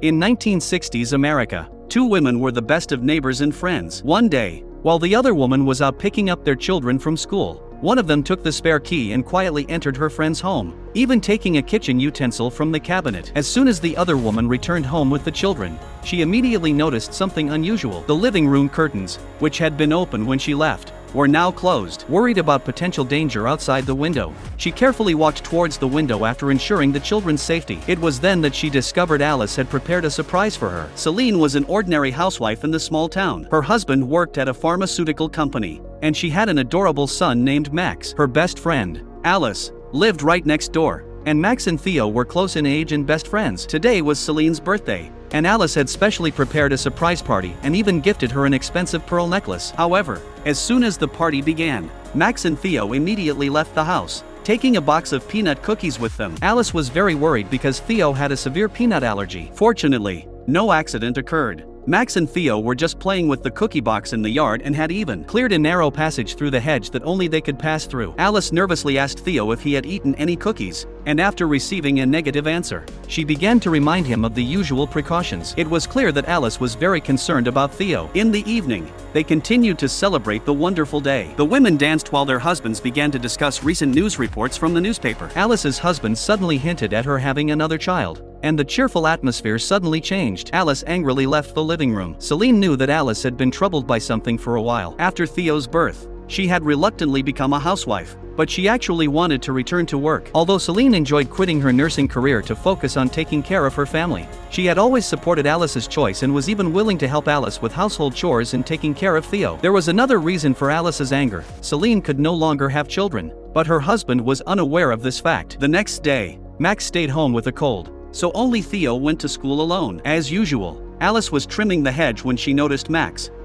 In 1960s America, two women were the best of neighbors and friends. One day, while the other woman was out picking up their children from school, one of them took the spare key and quietly entered her friend's home, even taking a kitchen utensil from the cabinet. As soon as the other woman returned home with the children, she immediately noticed something unusual. The living room curtains, which had been open when she left, were now closed. Worried about potential danger outside the window, she carefully walked towards the window after ensuring the children's safety. It was then that she discovered Alice had prepared a surprise for her. Celine was an ordinary housewife in the small town. Her husband worked at a pharmaceutical company, and she had an adorable son named Max. Her best friend, Alice, lived right next door, and Max and Theo were close in age and best friends. Today was Celine's birthday, and Alice had specially prepared a surprise party and even gifted her an expensive pearl necklace. However, as soon as the party began, Max and Theo immediately left the house, taking a box of peanut cookies with them. Alice was very worried because Theo had a severe peanut allergy. Fortunately, no accident occurred. Max and Theo were just playing with the cookie box in the yard and had even cleared a narrow passage through the hedge that only they could pass through. Alice nervously asked Theo if he had eaten any cookies, and after receiving a negative answer, she began to remind him of the usual precautions. It was clear that Alice was very concerned about Theo. In the evening, they continued to celebrate the wonderful day. The women danced while their husbands began to discuss recent news reports from the newspaper. Alice's husband suddenly hinted at her having another child, and the cheerful atmosphere suddenly changed. Alice angrily left the living room. Celine knew that Alice had been troubled by something for a while. After Theo's birth, she had reluctantly become a housewife, but she actually wanted to return to work. Although Celine enjoyed quitting her nursing career to focus on taking care of her family, she had always supported Alice's choice and was even willing to help Alice with household chores and taking care of Theo. There was another reason for Alice's anger. Celine could no longer have children, but her husband was unaware of this fact. The next day, Max stayed home with a cold, so only Theo went to school alone. As usual, Alice was trimming the hedge when she noticed Max,